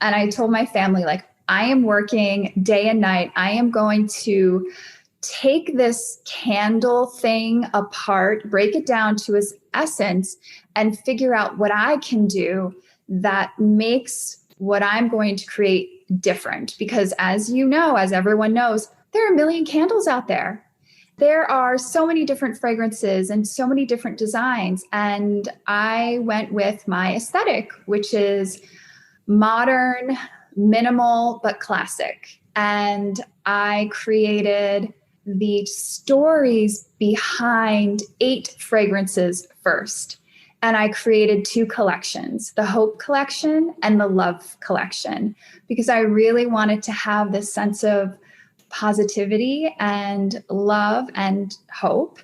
And I told my family, like, I am working day and night. I am going to take this candle thing apart, break it down to its essence, and figure out what I can do that makes what I'm going to create different. Because as you know, as everyone knows, there are a million candles out there. There are so many different fragrances and so many different designs. And I went with my aesthetic, which is modern, minimal, but classic. And I created the stories behind 8 fragrances first. And I created 2 collections, the Hope Collection and the Love Collection, because I really wanted to have this sense of positivity and love and hope.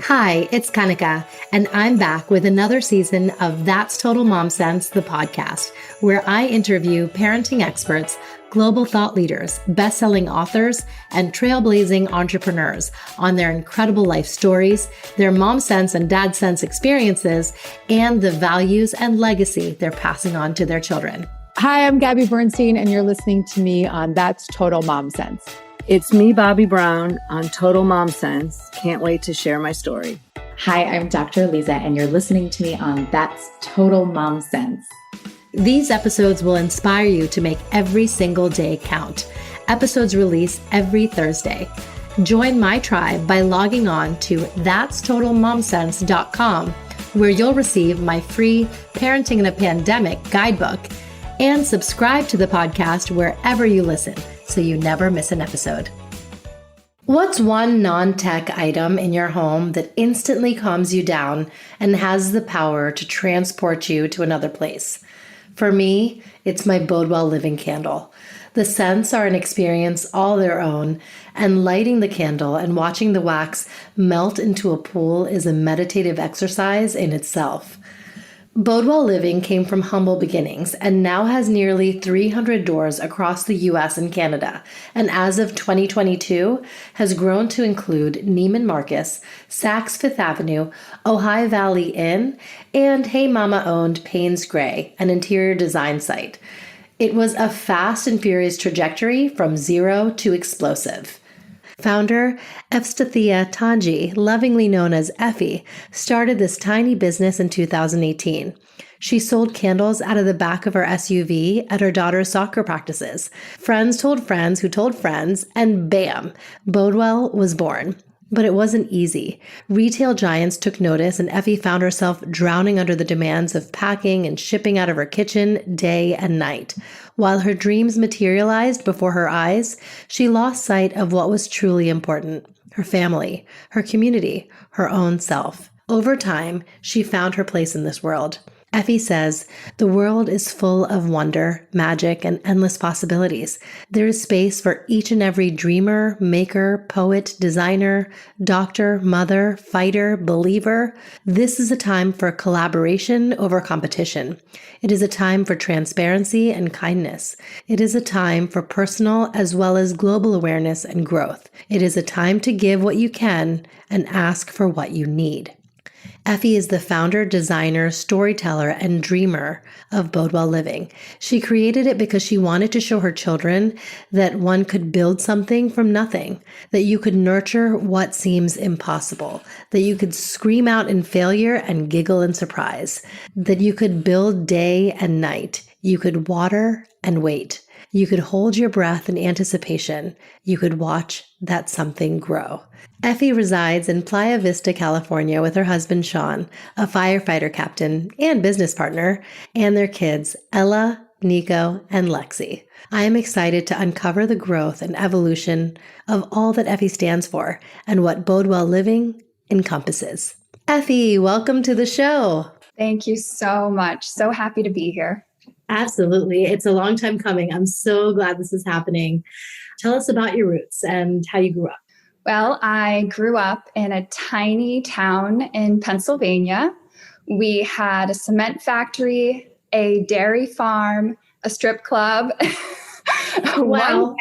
Hi, it's Kanika, and I'm back with another season of That's Total Mom Sense, the podcast, where I interview parenting experts, global thought leaders, best-selling authors, and trailblazing entrepreneurs on their incredible life stories, their mom sense and dad sense experiences, and the values and legacy they're passing on to their children. Hi, I'm Gabby Bernstein, and you're listening to me on That's Total Mom Sense. It's me, Bobby Brown, on Total Mom Sense. Can't wait to share my story. Hi, I'm Dr. Lisa, and you're listening to me on That's Total Mom Sense. These episodes will inspire you to make every single day count. Episodes release every Thursday. Join my tribe by logging on to thatstotalmomsense.com, where you'll receive my free Parenting in a Pandemic guidebook, and subscribe to the podcast wherever you listen so you never miss an episode. What's one non-tech item in your home that instantly calms you down and has the power to transport you to another place? For me, it's my Bodewell Living candle. The scents are an experience all their own, and lighting the candle and watching the wax melt into a pool is a meditative exercise in itself. Bodewell Living came from humble beginnings and now has nearly 300 doors across the US and Canada, and as of 2022 has grown to include Neiman Marcus, Saks Fifth Avenue, Ojai Valley Inn, and HeyMama-owned Paynes Grey, an interior design site. It was a fast and furious trajectory from zero to explosive. Founder Efstathia Tanji, lovingly known as Effie, started this tiny business in 2018. She sold candles out of the back of her SUV at her daughter's soccer practices. Friends told friends who told friends, and bam, Bodewell was born. But it wasn't easy. Retail giants took notice, and Effie found herself drowning under the demands of packing and shipping out of her kitchen day and night. While her dreams materialized before her eyes, she lost sight of what was truly important: her family, her community, her own self. Over time, she found her place in this world. Effie says, "The world is full of wonder, magic, and endless possibilities. There is space for each and every dreamer, maker, poet, designer, doctor, mother, fighter, believer. This is a time for collaboration over competition. It is a time for transparency and kindness. It is a time for personal as well as global awareness and growth. It is a time to give what you can and ask for what you need." Effie is the founder, designer, storyteller, and dreamer of Bodewell Living. She created it because she wanted to show her children that one could build something from nothing, that you could nurture what seems impossible, that you could scream out in failure and giggle in surprise, that you could build day and night, you could water and wait. You could hold your breath in anticipation. You could watch that something grow. Effie resides in Playa Vista, California with her husband, Sean, a firefighter captain and business partner, and their kids, Ella, Nico, and Lexi. I am excited to uncover the growth and evolution of all that Effie stands for and what Bodewell Living encompasses. Effie, welcome to the show. Thank you so much. So happy to be here. Absolutely. It's a long time coming. I'm so glad this is happening. Tell us about your roots and how you grew up. Well, I grew up in a tiny town in Pennsylvania. We had a cement factory, a dairy farm, a strip club, Wow.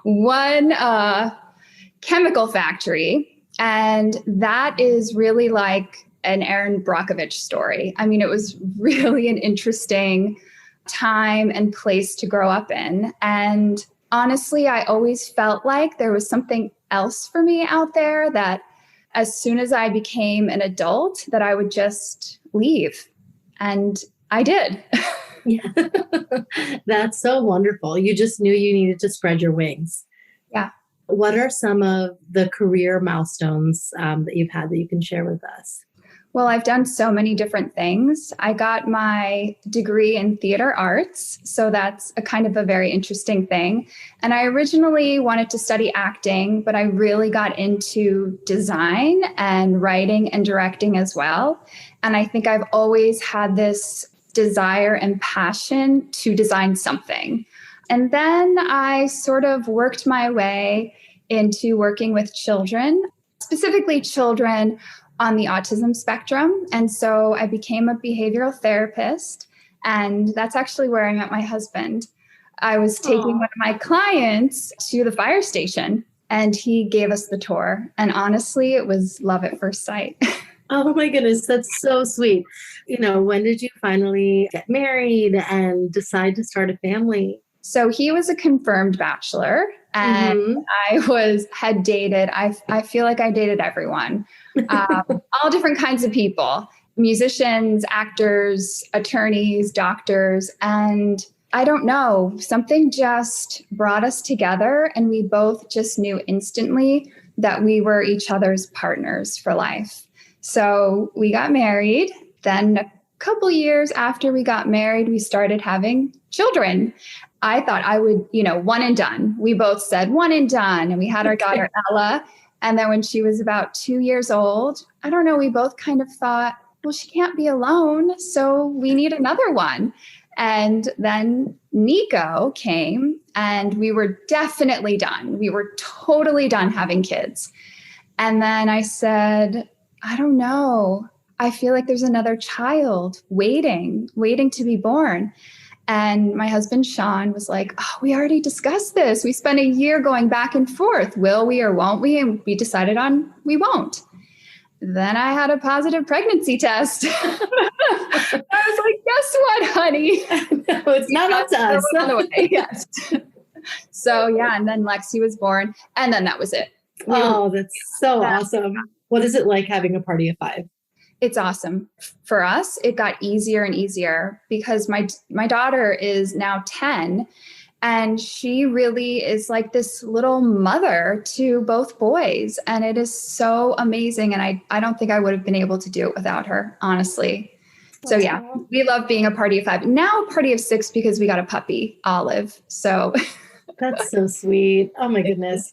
one chemical factory. And that is really like an Erin Brockovich story. I mean, it was really an interesting time and place to grow up in. And honestly, I always felt like there was something else for me out there, that as soon as I became an adult, that I would just leave. And I did. Yeah. That's so wonderful. You just knew you needed to spread your wings. Yeah. What are some of the career milestones that you've had that you can share with us? Well, I've done so many different things. I got my degree in theater arts, so that's a kind of a very interesting thing. And I originally wanted to study acting, but I really got into design and writing and directing as well. And I think I've always had this desire and passion to design something. And then I sort of worked my way into working with children, specifically children on the autism spectrum. And so I became a behavioral therapist, and that's actually where I met my husband. I was taking one of my clients to the fire station, and he gave us the tour. And honestly, it was love at first sight. Oh my goodness, that's so sweet. When did you finally get married and decide to start a family? So he was a confirmed bachelor, and I had dated. I feel like I dated everyone, all different kinds of people, musicians, actors, attorneys, doctors. And I don't know, something just brought us together, and we both just knew instantly that we were each other's partners for life. So we got married. Then a couple years after we got married, we started having children. I thought I would, one and done. We both said one and done. And we had our daughter, Ella. And then when she was about 2 years old, I don't know, we both kind of thought, well, she can't be alone, so we need another one. And then Nico came, and we were definitely done. We were totally done having kids. And then I said, I don't know. I feel like there's another child waiting to be born. And my husband, Sean, was like, oh, we already discussed this. We spent a year going back and forth. Will we or won't we? And we decided on we won't. Then I had a positive pregnancy test. I was like, guess what, honey? No, it's not up to us. On the way. Yes. So yeah, and then Lexi was born, and then that was it. Oh, that's so awesome. What is it like having a party of 5? It's awesome. For us, it got easier and easier because my daughter is now 10, and she really is like this little mother to both boys. And it is so amazing. And I don't think I would have been able to do it without her, honestly. So yeah, we love being a party of 5. Now a party of 6 because we got a puppy, Olive. So that's so sweet. Oh my goodness.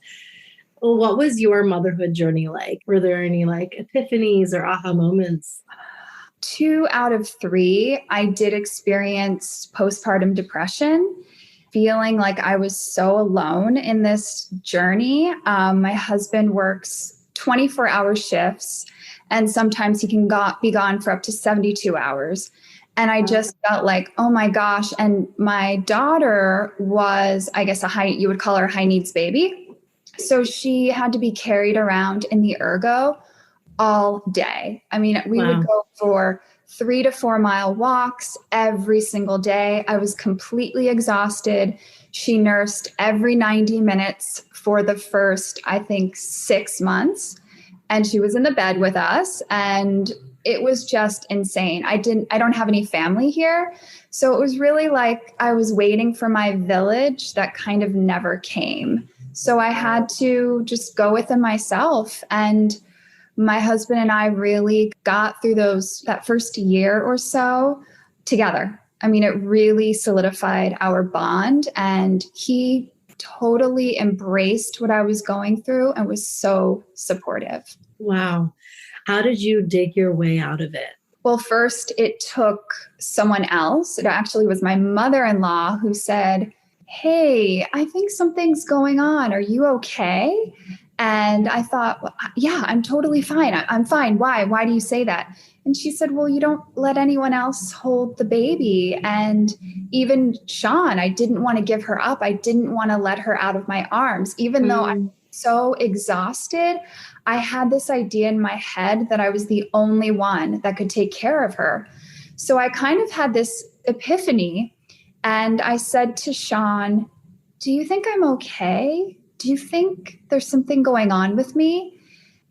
Well, what was your motherhood journey like? Were there any epiphanies or aha moments? 2 out of 3, I did experience postpartum depression, feeling like I was so alone in this journey. My husband works 24-hour shifts, and sometimes he can be gone for up to 72 hours. And I just felt like, oh my gosh. And my daughter was, I guess, you would call her a high needs baby. So she had to be carried around in the ergo all day. I mean, we would go for 3 to 4 mile walks every single day. I was completely exhausted. She nursed every 90 minutes for the first, I think, 6 months. And she was in the bed with us, and it was just insane. I don't have any family here. So it was really like I was waiting for my village that kind of never came. So I had to just go within myself. And my husband and I really got through that first year or so together. I mean, it really solidified our bond, and he totally embraced what I was going through and was so supportive. Wow. How did you dig your way out of it? Well, first it took someone else. It actually was my mother-in-law who said, hey, I think something's going on. Are you okay? And I thought, well, yeah, I'm totally fine. I'm fine. Why? Why do you say that? And she said, well, you don't let anyone else hold the baby. And even Sean, I didn't want to give her up. I didn't want to let her out of my arms. Even though I'm so exhausted, I had this idea in my head that I was the only one that could take care of her. So I kind of had this epiphany. And I said to Sean, do you think I'm okay? Do you think there's something going on with me?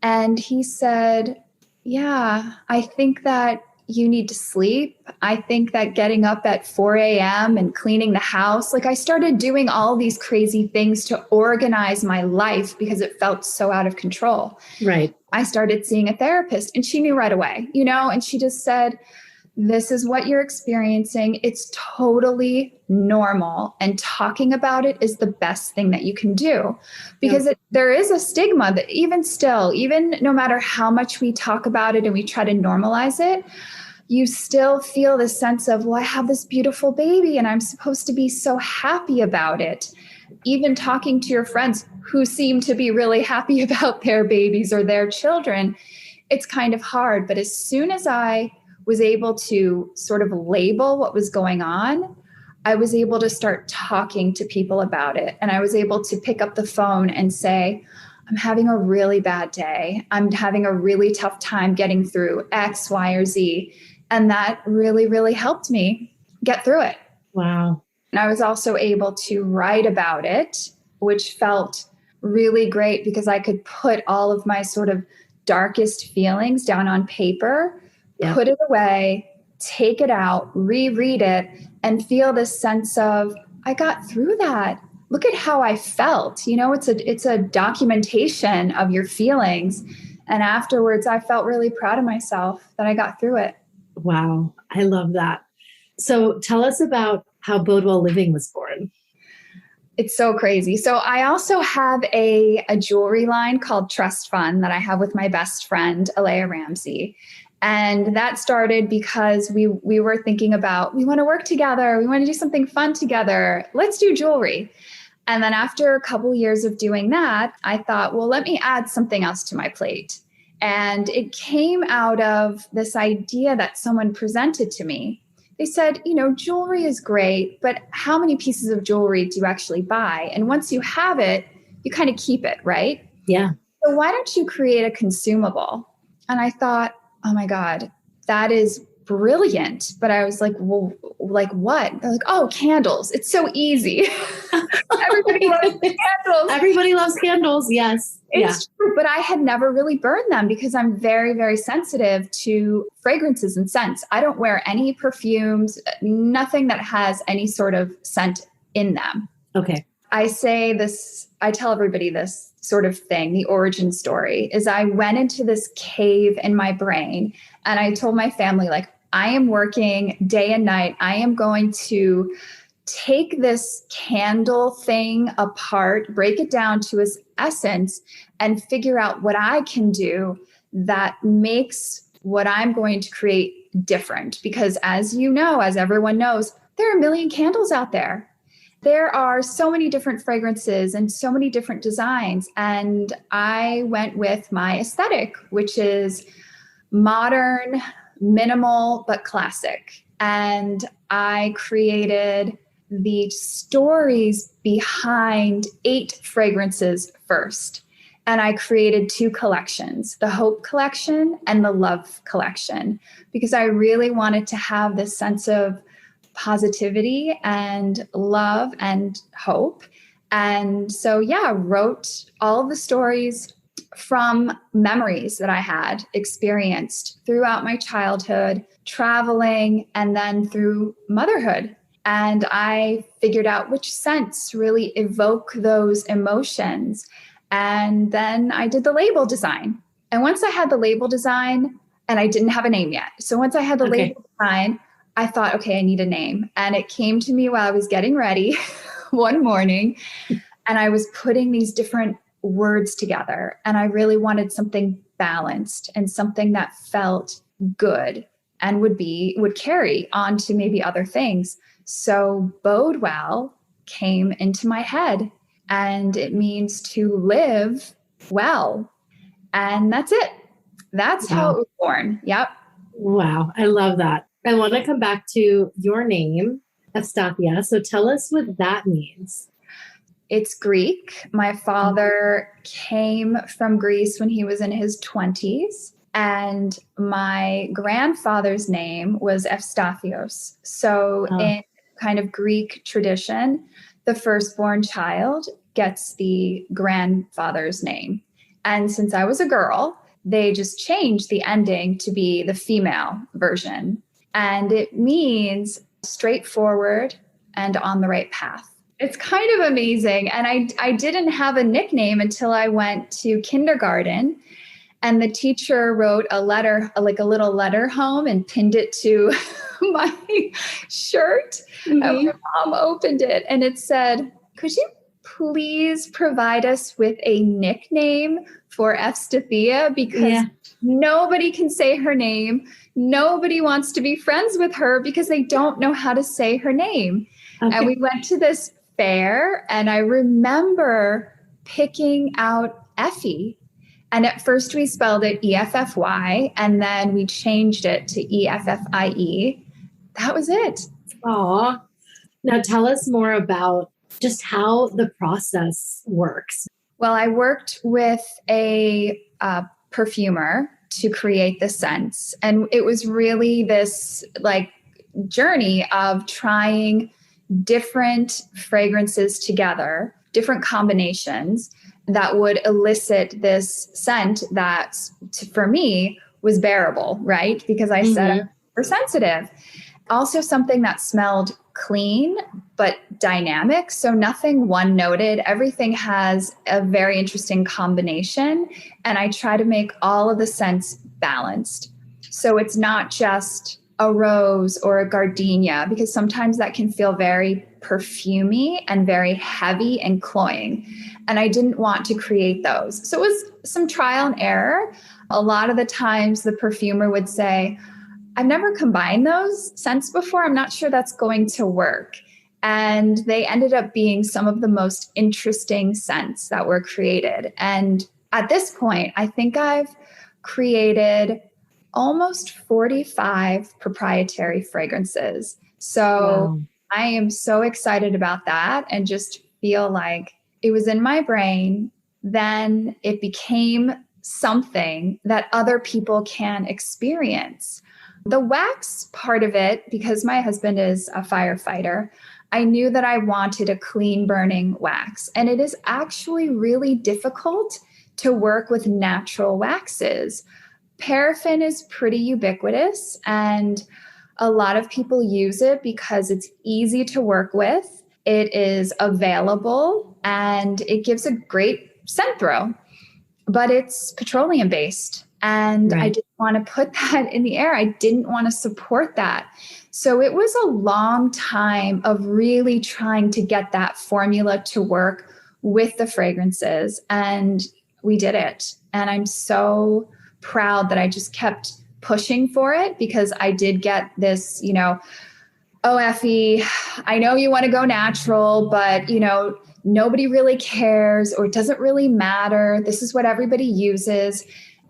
And he said, yeah, I think that you need to sleep. I think that getting up at 4 a.m. and cleaning the house, like I started doing all these crazy things to organize my life because it felt so out of control. Right. I started seeing a therapist and she knew right away, and she just said, this is what you're experiencing. It's totally normal. And talking about it is the best thing that you can do because there is a stigma that even no matter how much we talk about it and we try to normalize it, you still feel this sense of, well, I have this beautiful baby and I'm supposed to be so happy about it. Even talking to your friends who seem to be really happy about their babies or their children, it's kind of hard. But as soon as I was able to sort of label what was going on, I was able to start talking to people about it. And I was able to pick up the phone and say, I'm having a really bad day. I'm having a really tough time getting through X, Y, or Z. And that really, really helped me get through it. Wow. And I was also able to write about it, which felt really great because I could put all of my sort of darkest feelings down on paper, put it away, take it out, reread it, and feel this sense of, I got through that. Look at how I felt. It's a documentation of your feelings. And afterwards, I felt really proud of myself that I got through it. Wow. I love that. So tell us about how Bodewell Living was born. It's so crazy. So I also have a jewelry line called Trust Fund that I have with my best friend, Alea Ramsey. And that started because we were thinking about, we want to work together. We want to do something fun together. Let's do jewelry. And then after a couple years of doing that, I thought, well, let me add something else to my plate. And it came out of this idea that someone presented to me. They said, jewelry is great, but how many pieces of jewelry do you actually buy? And once you have it, you kind of keep it, right? Yeah. So why don't you create a consumable? And I thought, oh my God, that is brilliant. But I was like, well, like what? They're like, oh, candles. It's so easy. Everybody loves candles. Everybody loves candles. Yes. It's true, but I had never really burned them because I'm very, very sensitive to fragrances and scents. I don't wear any perfumes, nothing that has any sort of scent in them. Okay. I tell everybody this sort of thing, the origin story is I went into this cave in my brain and I told my family, like, I am working day and night. I am going to take this candle thing apart, break it down to its essence, and figure out what I can do that makes what I'm going to create different. Because as everyone knows, there are a million candles out there. There are so many different fragrances and so many different designs. And I went with my aesthetic, which is modern, minimal, but classic. And I created the stories behind 8 fragrances first. And I created 2 collections, the Hope Collection and the Love Collection, because I really wanted to have this sense of positivity and love and hope. And so, wrote all of the stories from memories that I had experienced throughout my childhood, traveling, and then through motherhood. And I figured out which scents really evoke those emotions. And then I did the label design. And once I had the label design, and I didn't have a name yet. So once I had the label design, I thought, okay, I need a name. And it came to me while I was getting ready one morning. And I was putting these different words together. And I really wanted something balanced and something that felt good and would carry on to maybe other things. So Bodewell came into my head, and it means to live well. And that's it. That's how it was born. Yep. Wow. I love that. I want to come back to your name, Efstathia. So tell us what that means. It's Greek. My father came from Greece when he was in his 20s. And my grandfather's name was Efstathios. So in kind of Greek tradition, the firstborn child gets the grandfather's name. And since I was a girl, they just changed the ending to be the female version. And it means straightforward and on the right path. It's kind of amazing. And I didn't have a nickname until I went to kindergarten. And the teacher wrote a letter, like a little letter home, and pinned it to my shirt. Mm-hmm. And my mom opened it and it said, "Could you please provide us with a nickname for Efstathia? Because nobody can say her name. Nobody wants to be friends with her because they don't know how to say her name." Okay. And we went to this fair and I remember picking out Effie. And at first we spelled it E-F-F-Y, and then we changed it to E-F-F-I-E. That was it. Aw. Now tell us more about just how the process works. Well, I worked with a perfumer to create the scents. And it was really this like journey of trying different fragrances together, different combinations that would elicit this scent that, for me, was bearable, right? Because I said we're sensitive. Also something that smelled clean, but dynamic. So nothing one-noted. Everything has a very interesting combination. And I try to make all of the scents balanced. So it's not just a rose or a gardenia, because sometimes that can feel very perfumey and very heavy and cloying. And I didn't want to create those. So it was some trial and error. A lot of the times the perfumer would say, "I've never combined those scents before. I'm not sure that's going to work." And they ended up being some of the most interesting scents that were created. And at this point, I think I've created almost 45 proprietary fragrances. So I am so excited about that and just feel like it was in my brain. Then it became something that other people can experience. The wax part of it, because my husband is a firefighter, I knew that I wanted a clean burning wax. And it is actually really difficult to work with natural waxes. Paraffin is pretty ubiquitous and a lot of people use it because it's easy to work with. It is available and it gives a great scent throw, but it's petroleum based. And I didn't want to put that in the air. I didn't want to support that. So it was a long time of really trying to get that formula to work with the fragrances. And we did it. And I'm so proud that I just kept pushing for it, because I did get this, "Oh, Effie, I know you want to go natural, but, nobody really cares, or it doesn't really matter. This is what everybody uses."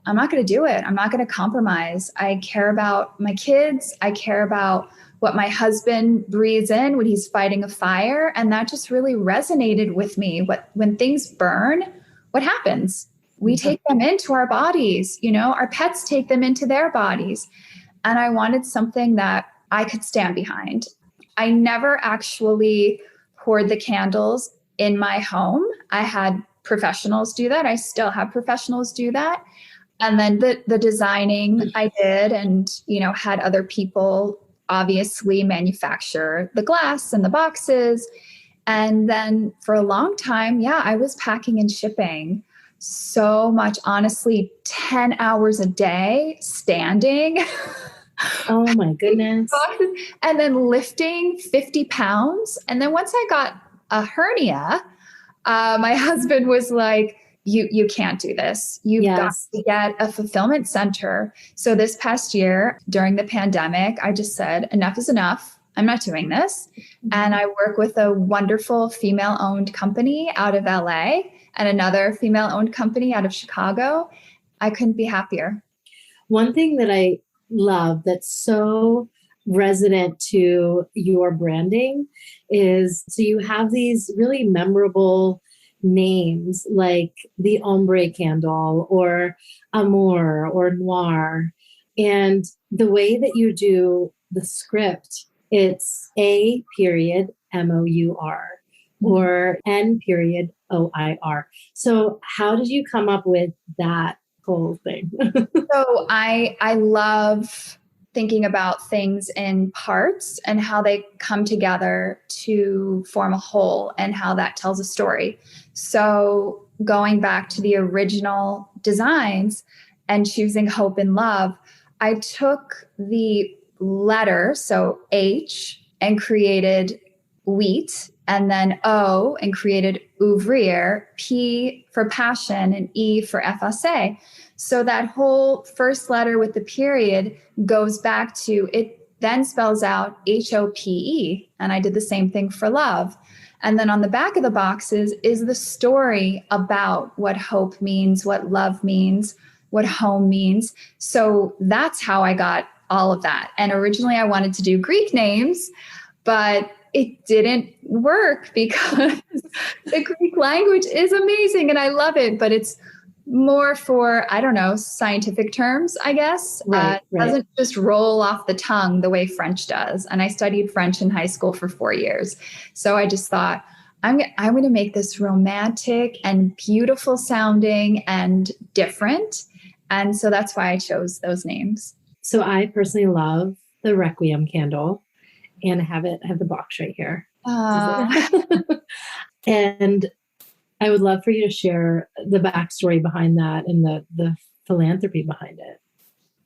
I'm not going to do it. I'm not going to compromise. I care about my kids. I care about what my husband breathes in when he's fighting a fire. And that just really resonated with me. When things burn, what happens? We take them into our bodies, our pets take them into their bodies. And I wanted something that I could stand behind. I never actually poured the candles in my home. I had professionals do that. I still have professionals do that. And then the designing I did, and, had other people obviously manufacture the glass and the boxes. And then for a long time, I was packing and shipping so much, honestly, 10 hours a day standing. Oh my goodness. And then lifting 50 pounds. And then once I got a hernia, my husband was like, you can't do this. You've got to get a fulfillment center. So this past year during the pandemic, I just said, enough is enough. I'm not doing this. And I work with a wonderful female-owned company out of LA and another female-owned company out of Chicago. I couldn't be happier. One thing that I love that's so resonant to your branding is, so you have these really memorable names like the ombre candle or amour or noir. And the way that you do the script it's A period MOUR or N period OIR. So how did you come up with that whole thing? So I love thinking about things in parts and how they come together to form a whole and how that tells a story. So going back to the original designs and choosing hope and love, I took the letter, so H, and created wheat, and then O and created ouvrier, P for passion, and E for FSA. So that whole first letter with the period goes back to, it then spells out HOPE. And I did the same thing for love. And then on the back of the boxes is the story about what hope means, what love means, what home means. So that's how I got all of that. And originally I wanted to do Greek names, but it didn't work because the Greek language is amazing and I love it, but it's more for, I don't know, scientific terms, I guess. It doesn't just roll off the tongue the way French does. And I studied French in high school for 4 years. So I just thought, I'm going to make this romantic and beautiful sounding and different. And so that's why I chose those names. So I personally love the Requiem candle and I have the box right here. And I would love for you to share the backstory behind that and the philanthropy behind it.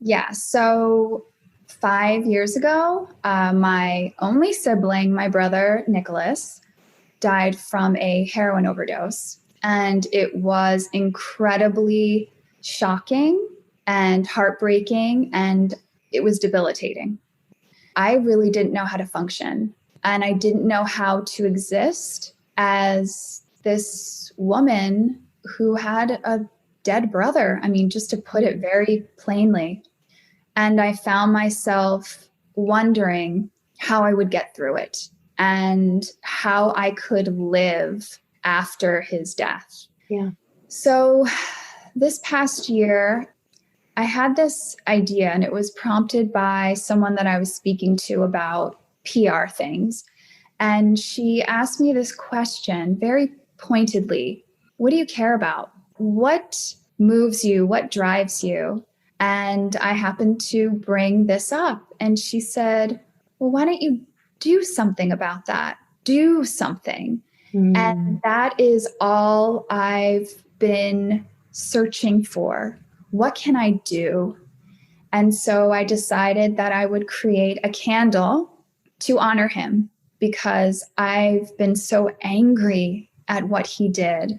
Yeah. So 5 years ago, my only sibling, my brother, Nicholas, died from a heroin overdose. And it was incredibly shocking and heartbreaking, and it was debilitating. I really didn't know how to function, and I didn't know how to exist as this woman who had a dead brother. I mean, just to put it very plainly. And I found myself wondering how I would get through it and how I could live after his death. Yeah. So this past year, I had this idea, and it was prompted by someone that I was speaking to about PR things. And she asked me this question very pointedly: what do you care about? What moves you? What drives you? And I happened to bring this up. And she said, well, why don't you do something about that? Do something. And that is all I've been searching for. What can I do? And so I decided that I would create a candle to honor him, because I've been so angry at what he did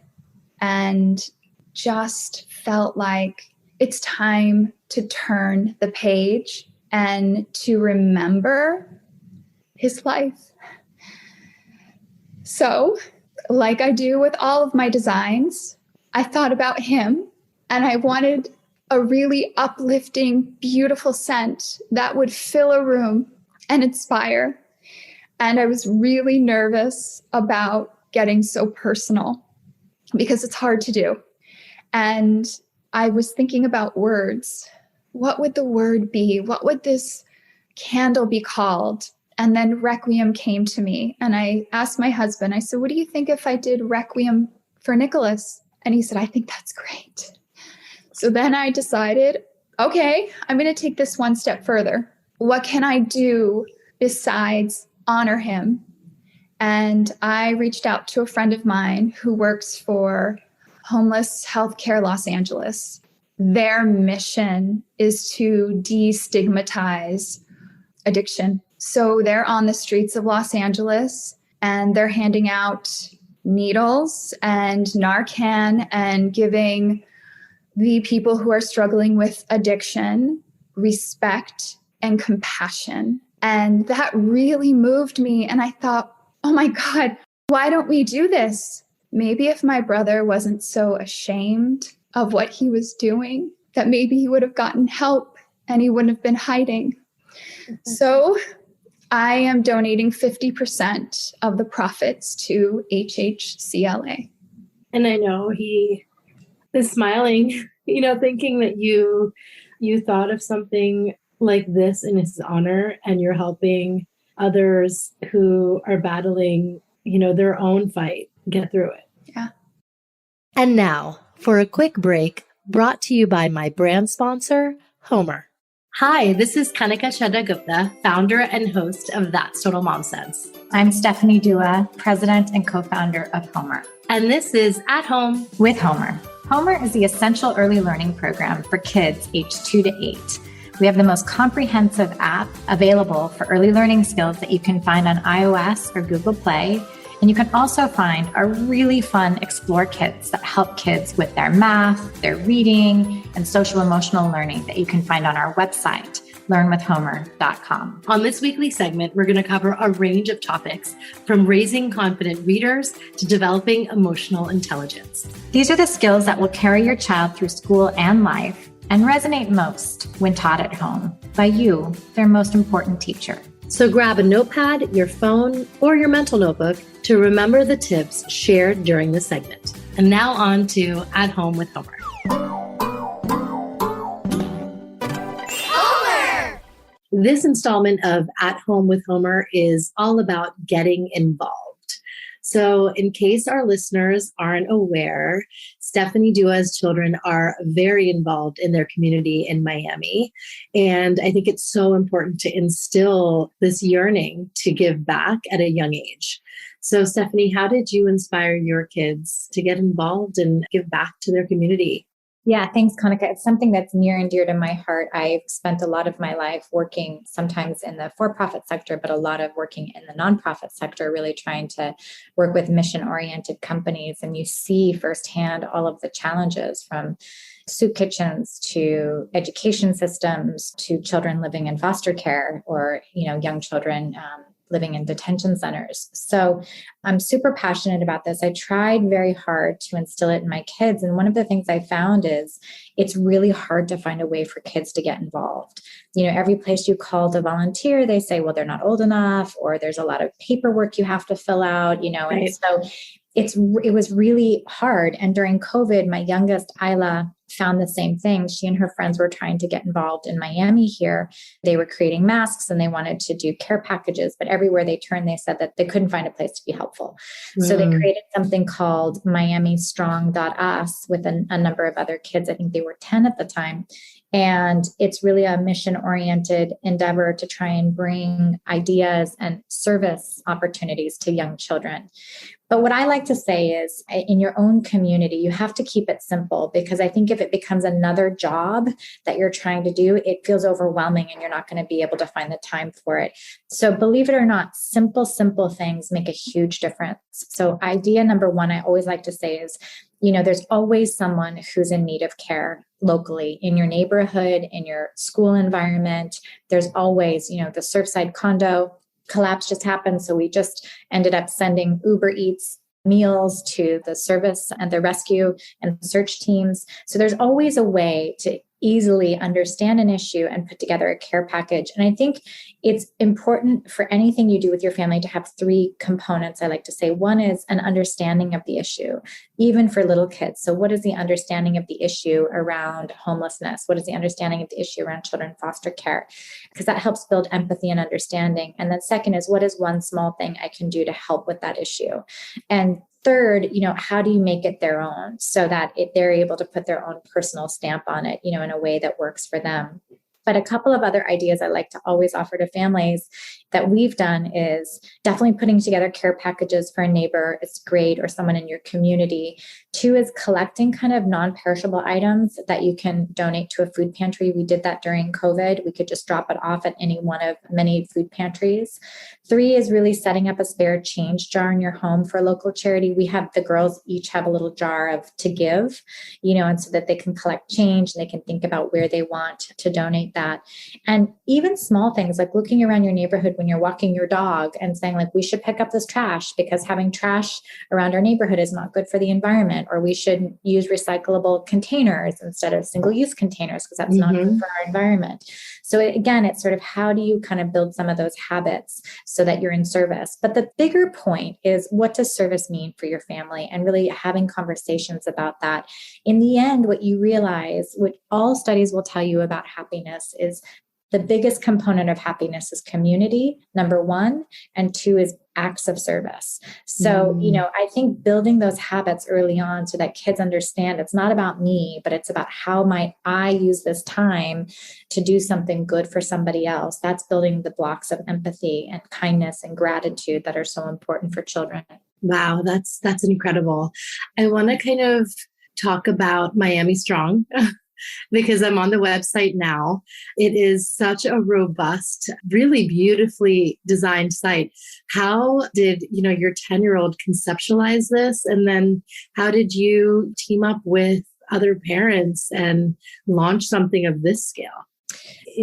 and just felt like it's time to turn the page and to remember his life. So, like I do with all of my designs, I thought about him, and I wanted a really uplifting, beautiful scent that would fill a room and inspire. And I was really nervous about getting so personal because it's hard to do. And I was thinking about words. What would the word be? What would this candle be called? And then Requiem came to me, and I asked my husband, I said, what do you think if I did Requiem for Nicholas? And he said, I think that's great. So then I decided, okay, I'm going to take this one step further. What can I do besides honor him? And I reached out to a friend of mine who works for Homeless Healthcare Los Angeles. Their mission is to destigmatize addiction. So they're on the streets of Los Angeles, and they're handing out needles and Narcan and giving the people who are struggling with addiction respect and compassion. And that really moved me. And I thought, oh my God, why don't we do this? Maybe if my brother wasn't so ashamed of what he was doing, that maybe he would have gotten help and he wouldn't have been hiding. So I am donating 50% of the profits to HHCLA. And I know he is smiling, thinking that you thought of something like this in his honor, and you're helping others who are battling, their own fight, get through it. Yeah. And now for a quick break brought to you by my brand sponsor, Homer. Hi, this is Kanika Chadda-Gupta, founder and host of That's Total Mom Sense. I'm Stephanie Dua, president and co-founder of Homer. And this is At Home With Homer. Homer is the essential early learning program for kids aged 2 to 8. We have the most comprehensive app available for early learning skills that you can find on iOS or Google Play. And you can also find our really fun Explore kits that help kids with their math, their reading, and social emotional learning that you can find on our website, learnwithhomer.com. On this weekly segment, we're going to cover a range of topics from raising confident readers to developing emotional intelligence. These are the skills that will carry your child through school and life and resonate most when taught at home by you, their most important teacher. So grab a notepad, your phone, or your mental notebook to remember the tips shared during the segment. And now on to At Home with Homer. Homer! This installment of At Home with Homer is all about getting involved. So in case our listeners aren't aware, Stephanie Dua's children are very involved in their community in Miami. And I think it's so important to instill this yearning to give back at a young age. So Stephanie, how did you inspire your kids to get involved and give back to their community? Yeah, thanks, Kanika. It's something that's near and dear to my heart. I've spent a lot of my life working sometimes in the for-profit sector, but a lot of working in the nonprofit sector, really trying to work with mission-oriented companies. And you see firsthand all of the challenges from soup kitchens to education systems to children living in foster care or, young children living in detention centers. So I'm super passionate about this. I tried very hard to instill it in my kids. And one of the things I found is it's really hard to find a way for kids to get involved. Every place you call to volunteer, they say, well, they're not old enough, or there's a lot of paperwork you have to fill out, Right. And so it was really hard. And during COVID, my youngest, Isla, found the same thing. She and her friends were trying to get involved in Miami here. They were creating masks and they wanted to do care packages, but everywhere they turned, they said that they couldn't find a place to be helpful. So they created something called MiamiStrong.us with a number of other kids. I think they were 10 at the time. And it's really a mission-oriented endeavor to try and bring ideas and service opportunities to young children. But what I like to say is in your own community, you have to keep it simple, because I think if it becomes another job that you're trying to do, it feels overwhelming and you're not going to be able to find the time for it. So believe it or not, simple things make a huge difference. So idea number one, I always like to say is, there's always someone who's in need of care locally in your neighborhood, in your school environment. There's always, the Surfside condo collapse just happened. So we just ended up sending Uber Eats meals to the service and the rescue and search teams. So there's always a way to easily understand an issue and put together a care package. And I think it's important for anything you do with your family to have three components, I like to say. One is an understanding of the issue, even for little kids. So what is the understanding of the issue around homelessness? What is the understanding of the issue around children in foster care? Because that helps build empathy and understanding. And then second is, what is one small thing I can do to help with that issue? And third, how do you make it their own so that they're able to put their own personal stamp on it, in a way that works for them? But a couple of other ideas I like to always offer to families that we've done is definitely putting together care packages for a neighbor. It's great, or someone in your community. Two is collecting kind of non-perishable items that you can donate to a food pantry. We did that during COVID. We could just drop it off at any one of many food pantries. Three is really setting up a spare change jar in your home for a local charity. We have the girls each have a little jar to give, and so that they can collect change and they can think about where they want to donate that. And even small things like looking around your neighborhood when you're walking your dog and saying, like, we should pick up this trash because having trash around our neighborhood is not good for the environment, or we should use recyclable containers instead of single-use containers because that's not good for our environment. So again, it's sort of how do you kind of build some of those habits so that you're in service? But the bigger point is, what does service mean for your family, and really having conversations about that. In the end, what you realize, what all studies will tell you about happiness is The biggest component of happiness is community, number one, and two is acts of service. So, I think building those habits early on so that kids understand it's not about me, but it's about how might I use this time to do something good for somebody else. That's building the blocks of empathy and kindness and gratitude that are so important for children. Wow, that's incredible. I want to kind of talk about Miami Strong because I'm on the website now. It is such a robust, really beautifully designed site. How did, your 10-year-old conceptualize this? And then how did you team up with other parents and launch something of this scale?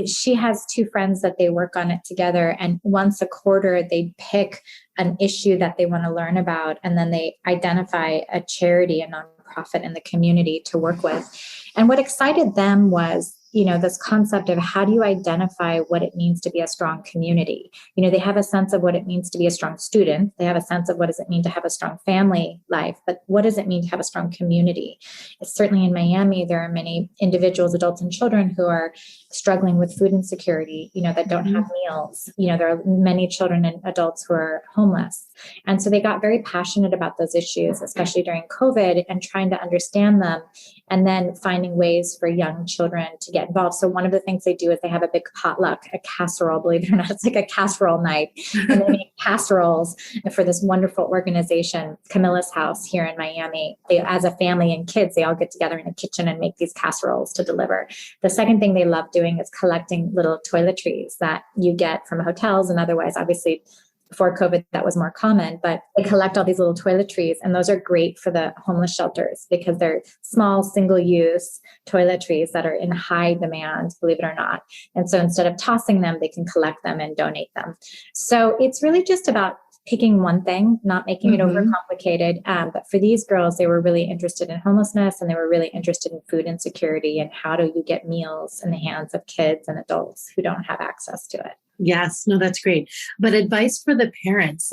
She has two friends that they work on it together. And once a quarter, they pick an issue that they want to learn about. And then they identify a charity, a nonprofit in the community to work with. And what excited them was, this concept of how do you identify what it means to be a strong community? They have a sense of what it means to be a strong student. They have a sense of what does it mean to have a strong family life, but what does it mean to have a strong community? Certainly in Miami, there are many individuals, adults and children who are struggling with food insecurity, that don't have meals. There are many children and adults who are homeless. And so they got very passionate about those issues, especially during COVID, and trying to understand them and then finding ways for young children to get involved. So one of the things they do is they have a big potluck, a casserole, believe it or not, it's like a casserole night. And they make casseroles for this wonderful organization, Camilla's House here in Miami. They, as a family and kids, they all get together in a kitchen and make these casseroles to deliver. The second thing they love doing is collecting little toiletries that you get from hotels and otherwise, obviously, before COVID, that was more common, but they collect all these little toiletries, and those are great for the homeless shelters because they're small, single-use toiletries that are in high demand, believe it or not. And so instead of tossing them, they can collect them and donate them. So it's really just about picking one thing, not making it overcomplicated. But for these girls, they were really interested in homelessness, and they were really interested in food insecurity and how do you get meals in the hands of kids and adults who don't have access to it. Yes, no, that's great. But advice for the parents,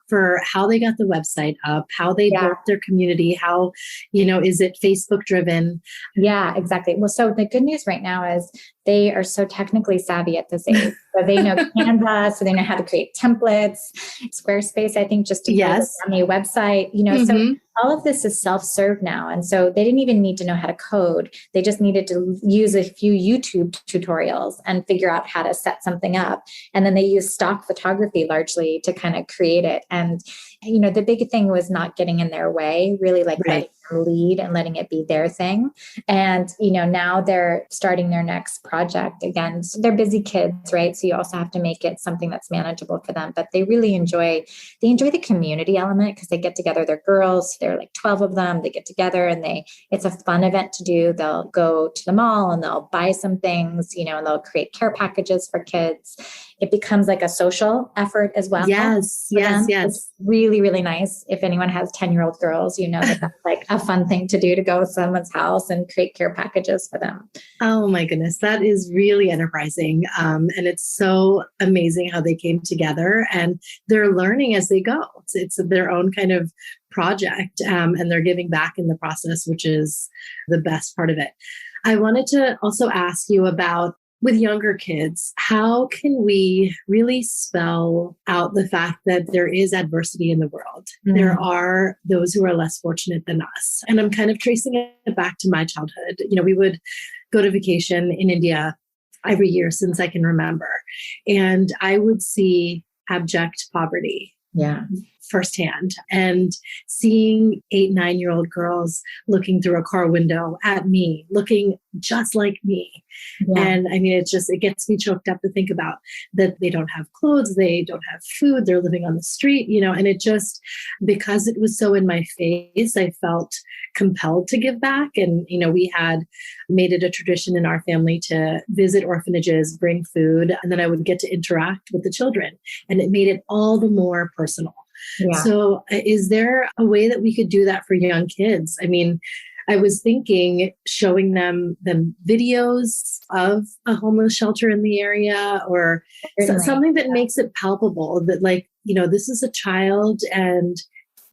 for how they got the website up, how they built their community, how, is it Facebook driven? Yeah, exactly. Well, so the good news right now is they are so technically savvy at this age. So they know Canva, so they know how to create templates, Squarespace, I think, just to build a website, so all of this is self-serve now. And so they didn't even need to know how to code. They just needed to use a few YouTube tutorials and figure out how to set something up. And then they use stock photography largely to kind of create it. And, the big thing was not getting in their way, really letting them lead and letting it be their thing. And, now they're starting their next project again. So they're busy kids, right? So you also have to make it something that's manageable for them. But they really enjoy the community element because they get together, they're girls. There are like 12 of them. They get together and it's a fun event to do. They'll go to the mall and they'll buy some things, and they'll create care packages for kids. It becomes like a social effort as well. Yes. It's really, really nice. If anyone has 10-year-old girls, that's like a fun thing to do, to go to someone's house and create care packages for them. Oh my goodness. That is really enterprising. And it's so amazing how they came together and they're learning as they go. It's their own kind of project, and they're giving back in the process, which is the best part of it. I wanted to also ask you about, with younger kids, how can we really spell out the fact that there is adversity in the world? There are those who are less fortunate than us. And I'm kind of tracing it back to my childhood. We would go to vacation in India every year since I can remember. And I would see abject poverty. Firsthand, and seeing 8-9-year-old girls looking through a car window at me, looking just like me. And it gets me choked up to think about that they don't have clothes, they don't have food, they're living on the street, and it just, because it was so in my face, I felt compelled to give back. And, we had made it a tradition in our family to visit orphanages, bring food, and then I would get to interact with the children. And it made it all the more personal. So is there a way that we could do that for young kids? I was thinking showing them videos of a homeless shelter in the area, or something that makes it palpable that this is a child and,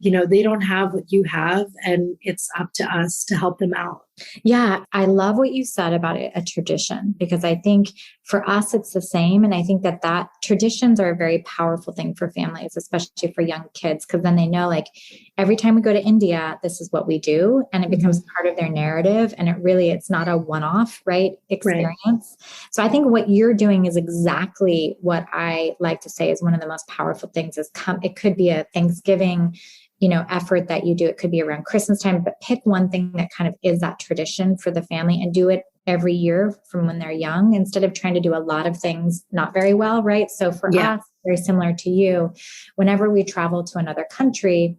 they don't have what you have, and it's up to us to help them out. Yeah, I love what you said about it, a tradition, because I think for us, it's the same. And I think that traditions are a very powerful thing for families, especially for young kids, because then they know like every time we go to India, this is what we do. And it becomes part of their narrative. And it's not a one-off, right, experience. Right. So I think what you're doing is exactly what I like to say is one of the most powerful things it could be a Thanksgiving effort that you do. It could be around Christmas time, but pick one thing that kind of is that tradition for the family and do it every year from when they're young, instead of trying to do a lot of things not very well, right? So for us, very similar to you, whenever we travel to another country,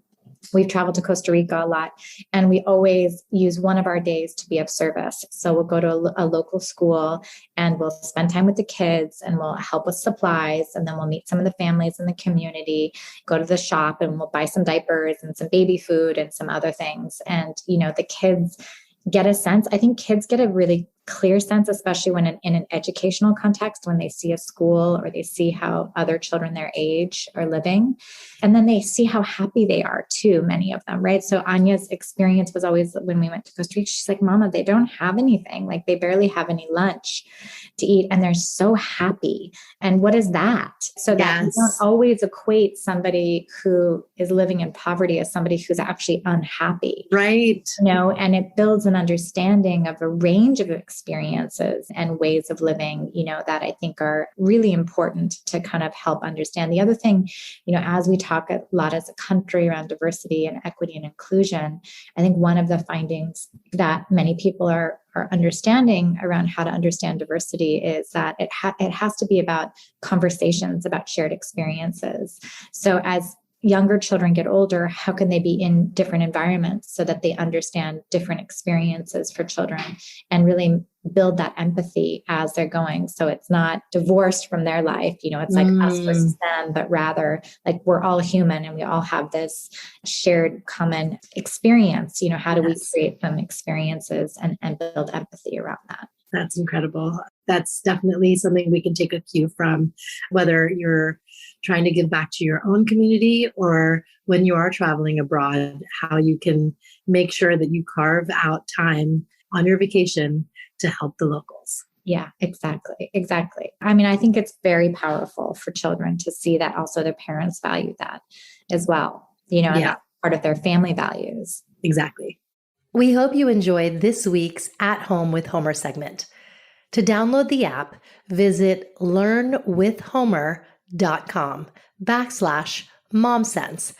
we've traveled to Costa Rica a lot, and we always use one of our days to be of service. So we'll go to a local school and we'll spend time with the kids and we'll help with supplies. And then we'll meet some of the families in the community, go to the shop, and we'll buy some diapers and some baby food and some other things. And, the kids get a sense. I think kids get a really clear sense, especially when in an educational context, when they see a school or they see how other children their age are living. And then they see how happy they are too, many of them, right? So Anya's experience was always when we went to Costa Rica, she's like, Mama, they don't have anything. Like they barely have any lunch to eat and they're so happy. And what is that? So that you don't always equate somebody who is living in poverty as somebody who's actually unhappy. Right. And it builds an understanding of a range of experiences and ways of living, that I think are really important to kind of help understand. The other thing, as we talk a lot as a country around diversity and equity and inclusion, I think one of the findings that many people are understanding around how to understand diversity is that it has to be about conversations about shared experiences. So as younger children get older, how can they be in different environments so that they understand different experiences for children and really build that empathy as they're going? So it's not divorced from their life, it's like us versus them, but rather like we're all human and we all have this shared common experience. How do we create some experiences and build empathy around that? That's incredible. That's definitely something we can take a cue from, whether you're trying to give back to your own community or when you are traveling abroad, how you can make sure that you carve out time on your vacation to help the locals. Yeah, exactly. Exactly. I mean, I think it's very powerful for children to see that also their parents value that as well, and that's part of their family values. Exactly. We hope you enjoyed this week's At Home with Homer segment. To download the app, visit learnwithhomer.com/momsense, MOMSENSE,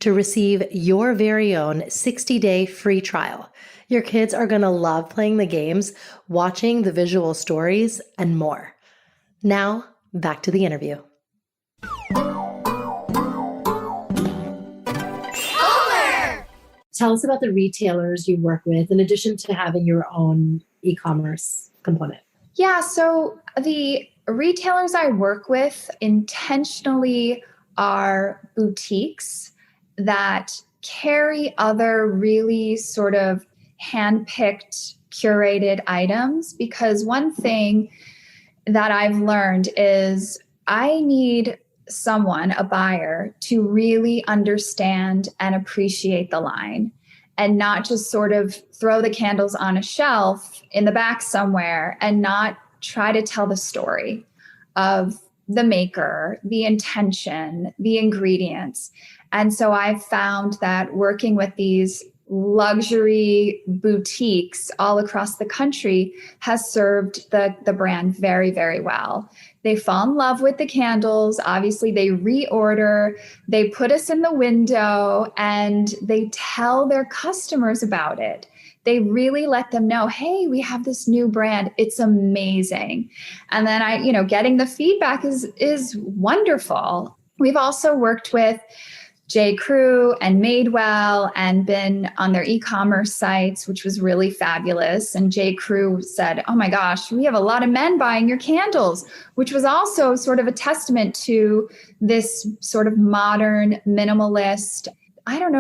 to receive your very own 60-day free trial. Your kids are going to love playing the games, watching the visual stories, and more. Now, back to the interview. Tell us about the retailers you work with, in addition to having your own e-commerce component. Yeah, so the retailers I work with intentionally are boutiques that carry other really sort of handpicked, curated items, because one thing that I've learned is I need someone, a buyer, to really understand and appreciate the line and not just sort of throw the candles on a shelf in the back somewhere and not try to tell the story of the maker, the intention, the ingredients. And so I've found that working with these luxury boutiques all across the country has served the brand very, very well. They fall in love with the candles. Obviously, they reorder, they put us in the window, and they tell their customers about it. They really let them know, hey, we have this new brand. It's amazing. And then getting the feedback is wonderful. We've also worked with J. Crew and Madewell and been on their e-commerce sites, which was really fabulous. And J. Crew said, oh my gosh, we have a lot of men buying your candles, which was also sort of a testament to this sort of modern, minimalist,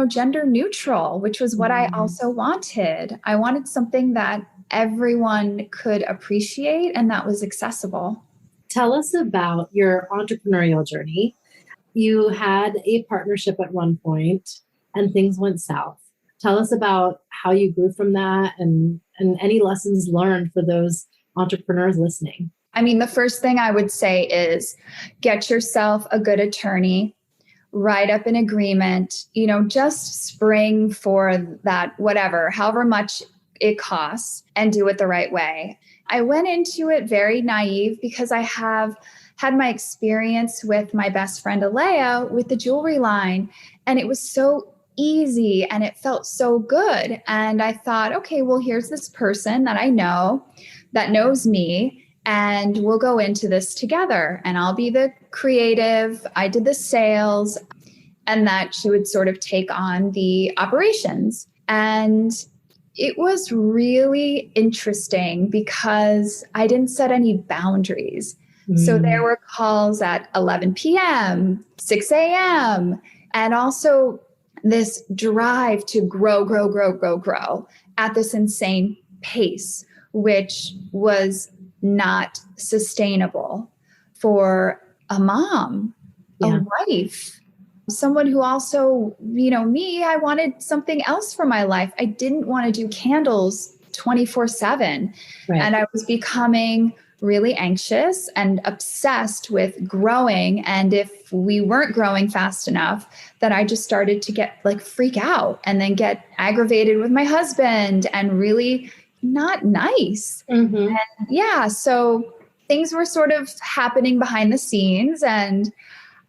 gender neutral, which was what I also wanted. I wanted something that everyone could appreciate and that was accessible. Tell us about your entrepreneurial journey. You had a partnership at one point and things went south. Tell us about how you grew from that and any lessons learned for those entrepreneurs listening. I mean, the first thing I would say is get yourself a good attorney, write up an agreement, just spring for that, whatever, however much it costs, and do it the right way. I went into it very naive because I have had my experience with my best friend Alea with the jewelry line, and it was so easy and it felt so good. And I thought, okay, well, here's this person that I know that knows me, and we'll go into this together, and I'll be the creative. I did the sales, and that she would sort of take on the operations. And it was really interesting because I didn't set any boundaries. So there were calls at 11 p.m., 6 a.m., and also this drive to grow at this insane pace, which was not sustainable for a mom, a wife, someone who also, me, I wanted something else for my life. I didn't want to do candles 24/7. Right. And I was becoming really anxious and obsessed with growing. And if we weren't growing fast enough, that I just started to get freak out and then get aggravated with my husband and really not nice. Mm-hmm. And so things were sort of happening behind the scenes, and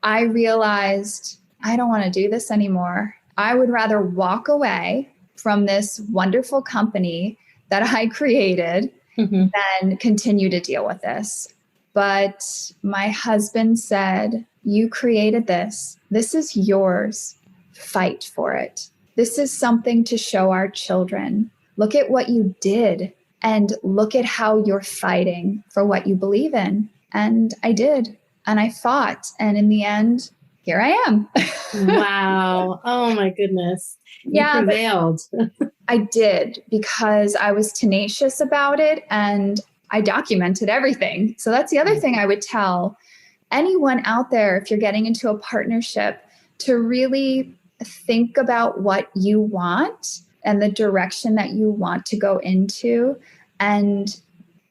I realized I don't want to do this anymore. I would rather walk away from this wonderful company that I created than continue to deal with this. But my husband said, you created this. This is yours. Fight for it. This is something to show our children. Look at what you did and look at how you're fighting for what you believe in. And I did. And I fought. And in the end, here I am. Wow. Oh my goodness. You prevailed. I did, because I was tenacious about it and I documented everything. So that's the other thing I would tell anyone out there, if you're getting into a partnership, to really think about what you want and the direction that you want to go into. And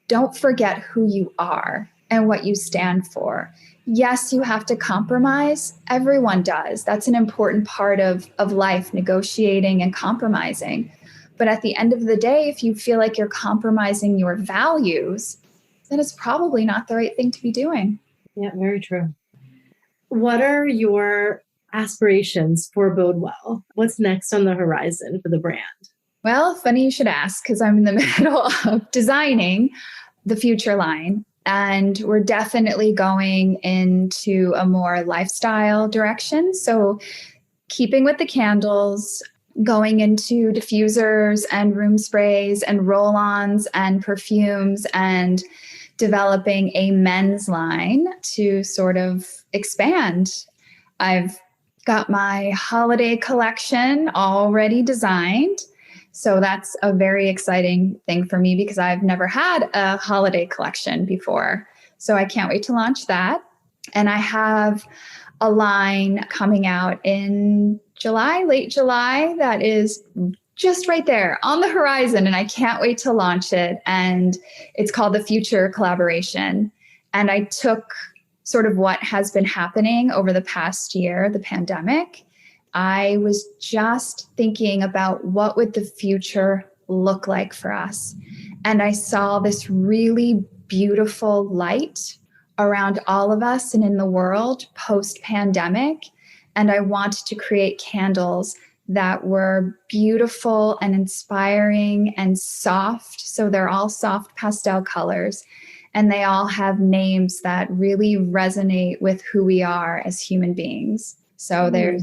don't forget who you are and what you stand for. Yes, you have to compromise. Everyone does. That's an important part of life, negotiating and compromising. But at the end of the day, if you feel like you're compromising your values, then it's probably not the right thing to be doing. Yeah, very true. What are your aspirations for Bodewell? What's next on the horizon for the brand? Well, funny you should ask, because I'm in the middle of designing the future line. And we're definitely going into a more lifestyle direction. So keeping with the candles, going into diffusers and room sprays and roll-ons and perfumes, and developing a men's line to sort of expand. I've got my holiday collection already designed. So that's a very exciting thing for me because I've never had a holiday collection before. So I can't wait to launch that. And I have a line coming out in July, late July, that is just right there on the horizon. And I can't wait to launch it. And it's called the Future Collaboration. And I took sort of what has been happening over the past year, the pandemic. I was just thinking about what would the future look like for us. And I saw this really beautiful light around all of us and in the world post-pandemic. And I wanted to create candles that were beautiful and inspiring and soft. So they're all soft pastel colors. And they all have names that really resonate with who we are as human beings. So there's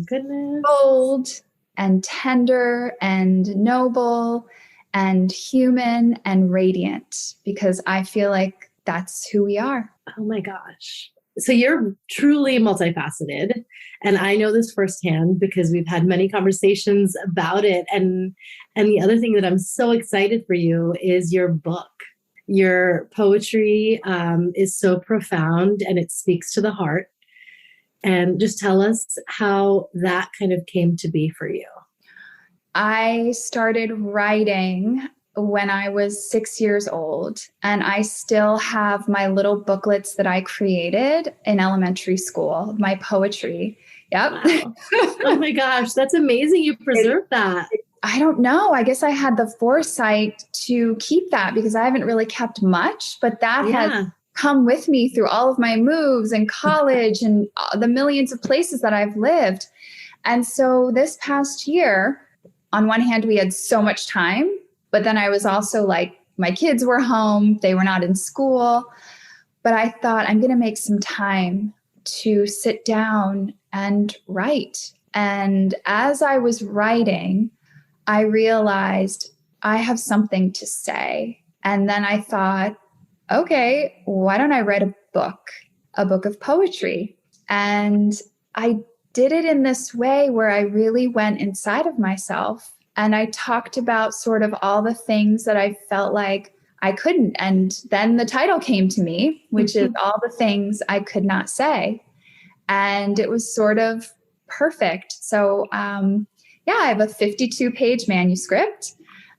bold and tender and noble and human and radiant, because I feel like that's who we are. Oh my gosh. So you're truly multifaceted. And I know this firsthand because we've had many conversations about it. And the other thing that I'm so excited for you is your book. Your poetry is so profound and it speaks to the heart. And just tell us how that kind of came to be for you. I started writing when I was 6 years old, and I still have my little booklets that I created in elementary school, my poetry. Yep. Wow. Oh my gosh, that's amazing. You preserved that. I don't know. I guess I had the foresight to keep that because I haven't really kept much, but that has come with me through all of my moves and college and the millions of places that I've lived. And so this past year, on one hand, we had so much time, but then I was also like, my kids were home, they were not in school, but I thought I'm going to make some time to sit down and write. And as I was writing, I realized I have something to say. And then I thought, okay, why don't I write a book of poetry? And I did it in this way where I really went inside of myself and I talked about sort of all the things that I felt like I couldn't. And then the title came to me, which is All the Things I Could Not Say. And it was sort of perfect. So, I have a 52-page manuscript.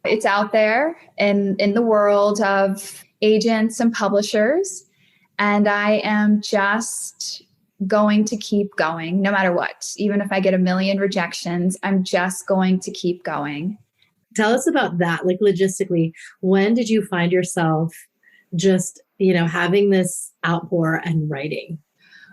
It's out there in the world of agents and publishers. And I am just going to keep going no matter what. Even if I get a million rejections, I'm just going to keep going. Tell us about that, like logistically. When did you find yourself just, having this outpour and writing?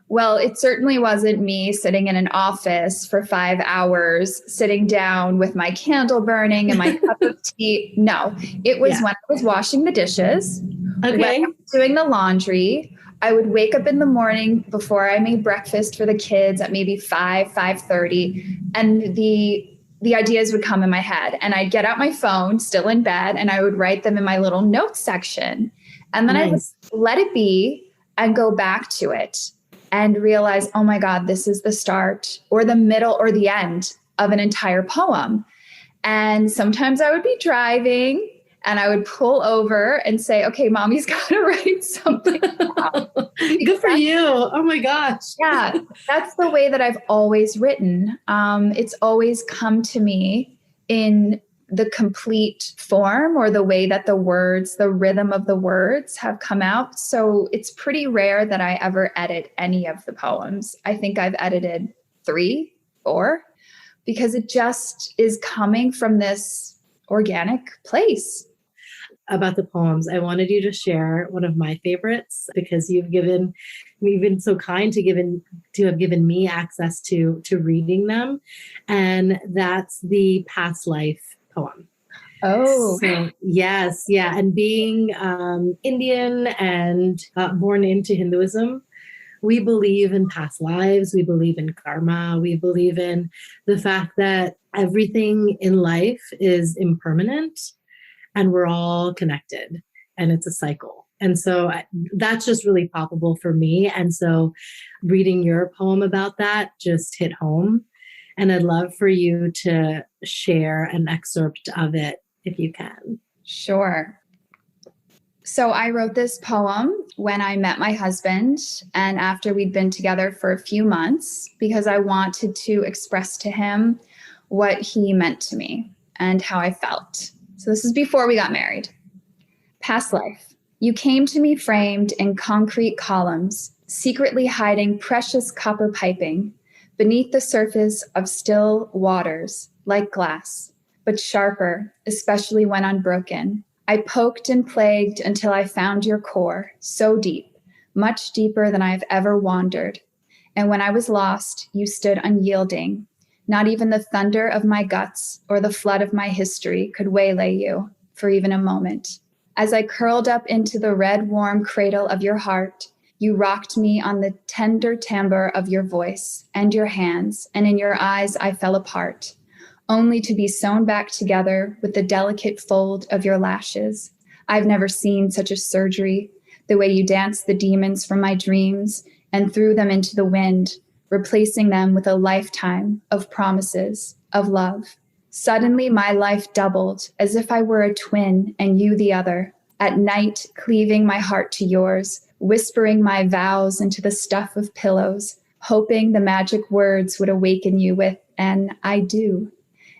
Well, it certainly wasn't me sitting in an office for 5 hours, sitting down with my candle burning and my cup of tea. No, it was when I was washing the dishes, when I was doing the laundry. I would wake up in the morning before I made breakfast for the kids at maybe 5:30, and the ideas would come in my head. And I'd get out my phone, still in bed, and I would write them in my little notes section. And then I would let it be and go back to it and realize, oh my God, this is the start or the middle or the end of an entire poem. And sometimes I would be driving and I would pull over and say, okay, mommy's got to write something. Good for you. Oh my gosh. Yeah, that's the way that I've always written. It's always come to me in the complete form or the way that the words, the rhythm of the words have come out. So it's pretty rare that I ever edit any of the poems. I think I've edited 3, 4, because it just is coming from this organic place. About the poems, I wanted you to share one of my favorites because you've been so kind to have given me access to reading them, and that's the past life poem. Oh, so, yes, yeah, and being Indian and born into Hinduism, we believe in past lives. We believe in karma. We believe in the fact that everything in life is impermanent. And we're all connected and it's a cycle. And so that's just really palpable for me. And so reading your poem about that just hit home. And I'd love for you to share an excerpt of it if you can. Sure. So I wrote this poem when I met my husband and after we'd been together for a few months because I wanted to express to him what he meant to me and how I felt. So this is before we got married. Past life. You came to me framed in concrete columns, secretly hiding precious copper piping beneath the surface of still waters, like glass, but sharper, especially when unbroken. I poked and plagued until I found your core, so deep, much deeper than I've ever wandered. And when I was lost, you stood unyielding. Not even the thunder of my guts or the flood of my history could waylay you for even a moment. As I curled up into the red, warm cradle of your heart, you rocked me on the tender timbre of your voice and your hands, and in your eyes I fell apart, only to be sewn back together with the delicate fold of your lashes. I've never seen such a surgery, the way you danced the demons from my dreams and threw them into the wind, replacing them with a lifetime of promises, of love. Suddenly, my life doubled, as if I were a twin and you the other. At night, cleaving my heart to yours, whispering my vows into the stuff of pillows, hoping the magic words would awaken you with an I do.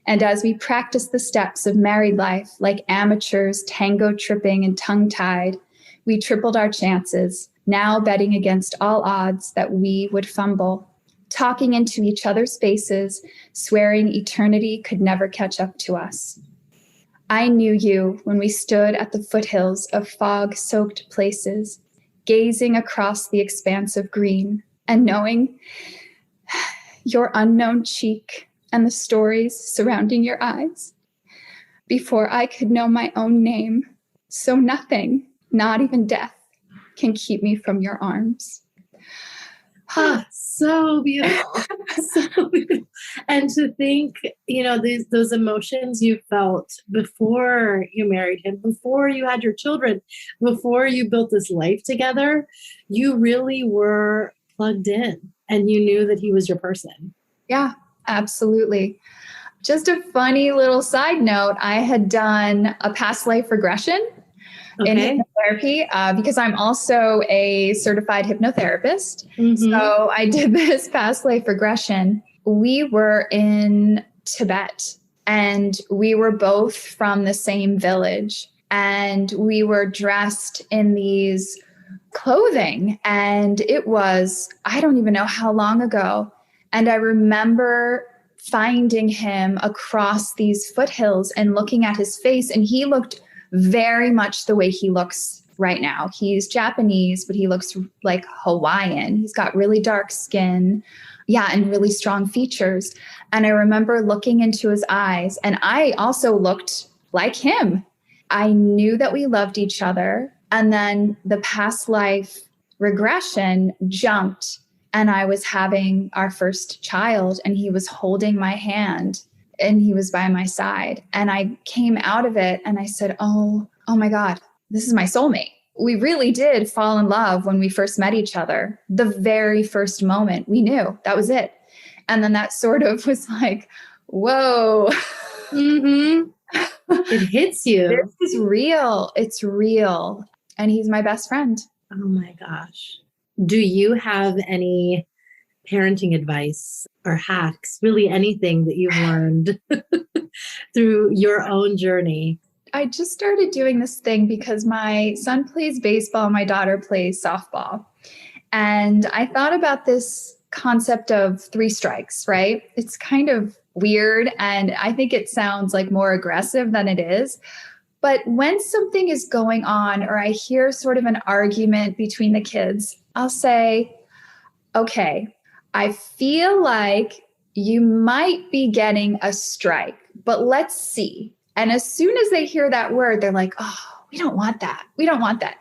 And as we practiced the steps of married life, like amateurs, tango tripping and tongue-tied, we tripled our chances, now betting against all odds that we would fumble, talking into each other's faces, swearing eternity could never catch up to us. I knew you when we stood at the foothills of fog-soaked places, gazing across the expanse of green and knowing your unknown cheek and the stories surrounding your eyes before I could know my own name. So nothing, not even death, can keep me from your arms. So beautiful. So beautiful. And to think, those emotions you felt before you married him, before you had your children, before you built this life together, you really were plugged in and you knew that he was your person. Yeah, absolutely. Just a funny little side note, I had done a past life regression in hypnotherapy because I'm also a certified hypnotherapist. Mm-hmm. So I did this past life regression. We were in Tibet and we were both from the same village and we were dressed in these clothing and it was, I don't even know how long ago. And I remember finding him across these foothills and looking at his face, and he looked very much the way he looks right now. He's Japanese, but he looks like Hawaiian. He's got really dark skin, and really strong features. And I remember looking into his eyes, and I also looked like him. I knew that we loved each other. And then the past life regression jumped, and I was having our first child, and he was holding my hand. And he was by my side. And I came out of it and I said, oh my God, this is my soulmate. We really did fall in love when we first met each other. The very first moment we knew that was it. And then that sort of was like, whoa. Mm-hmm. It hits you. This is real. It's real. And he's my best friend. Oh my gosh. Do you have any parenting advice or hacks, really anything that you've learned through your own journey? I just started doing this thing because my son plays baseball, my daughter plays softball. And I thought about this concept of 3 strikes, right? It's kind of weird. And I think it sounds like more aggressive than it is. But when something is going on or I hear sort of an argument between the kids, I'll say, okay, I feel like you might be getting a strike, but let's see. And as soon as they hear that word, they're like, oh, we don't want that. We don't want that.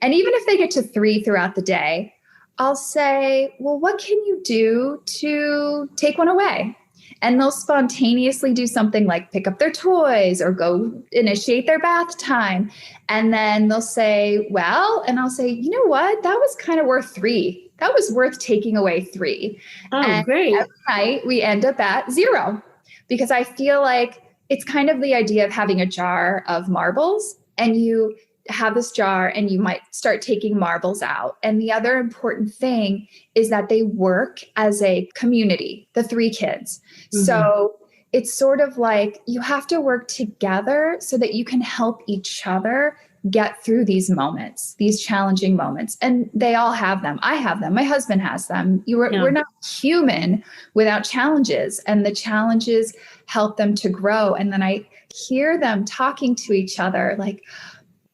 And even if they get to 3 throughout the day, I'll say, well, what can you do to take one away? And they'll spontaneously do something like pick up their toys or go initiate their bath time. And then they'll say, well, and I'll say, you know what? That was kind of worth 3. That was worth taking away 3. Oh, and great. Every night we end up at 0 because I feel like it's kind of the idea of having a jar of marbles and you have this jar and you might start taking marbles out. And the other important thing is that they work as a community, the 3 kids. Mm-hmm. So it's sort of like you have to work together so that you can help each other get through these moments, these challenging moments. And they all have them. I have them. My husband has them. We're not human without challenges. And the challenges help them to grow. And then I hear them talking to each other like,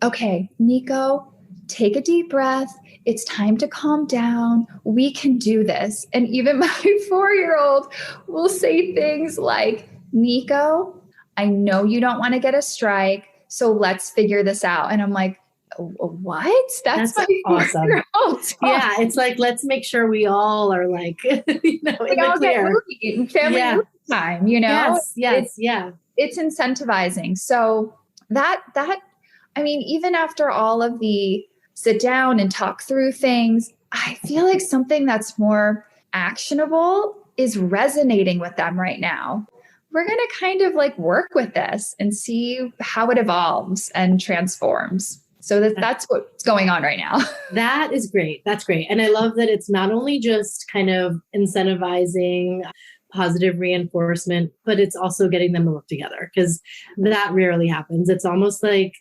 okay, Nico, take a deep breath. It's time to calm down. We can do this. And even my 4-year-old will say things like, Nico, I know you don't want to get a strike, so let's figure this out. And I'm like, what? That's my awesome. Yeah, it's like, let's make sure we all are like, in the clear. Family movie time, Yes, It's incentivizing. So that I mean, even after all of the sit down and talk through things, I feel like something that's more actionable is resonating with them right now. We're going to kind of like work with this and see how it evolves and transforms. So that's what's going on right now. That is great. That's great. And I love that it's not only just kind of incentivizing positive reinforcement, but it's also getting them to work together because that rarely happens. It's almost like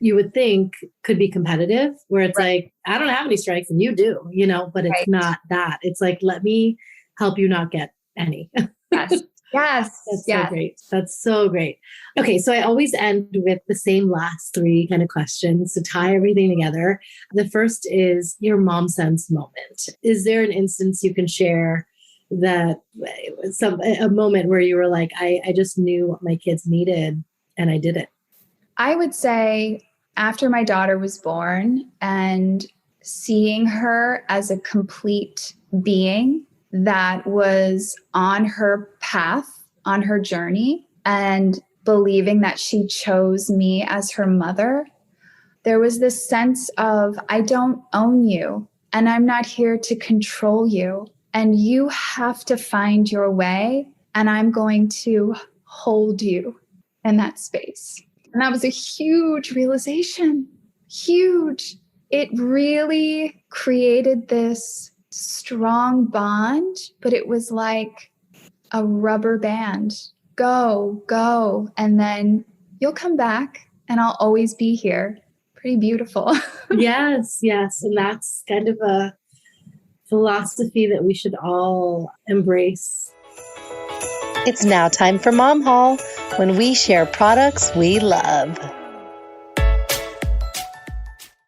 you would think could be competitive where it's like, I don't have any strikes and you do, but it's not that. It's like, let me help you not get any. Yes. Yes. That's so great. That's so great. Okay. So I always end with the same last three kind of questions to tie everything together. The first is your mom sense moment. Is there an instance you can share that a moment where you were like, I just knew what my kids needed and I did it? I would say after my daughter was born and seeing her as a complete being that was on her path, on her journey, and believing that she chose me as her mother, there was this sense of, I don't own you and I'm not here to control you. And you have to find your way and I'm going to hold you in that space. And that was a huge realization, huge. It really created this strong bond, but it was like a rubber band. Go, and then you'll come back and I'll always be here. Pretty beautiful. Yes. And that's kind of a philosophy that we should all embrace. It's now time for Mom Haul, when we share products we love.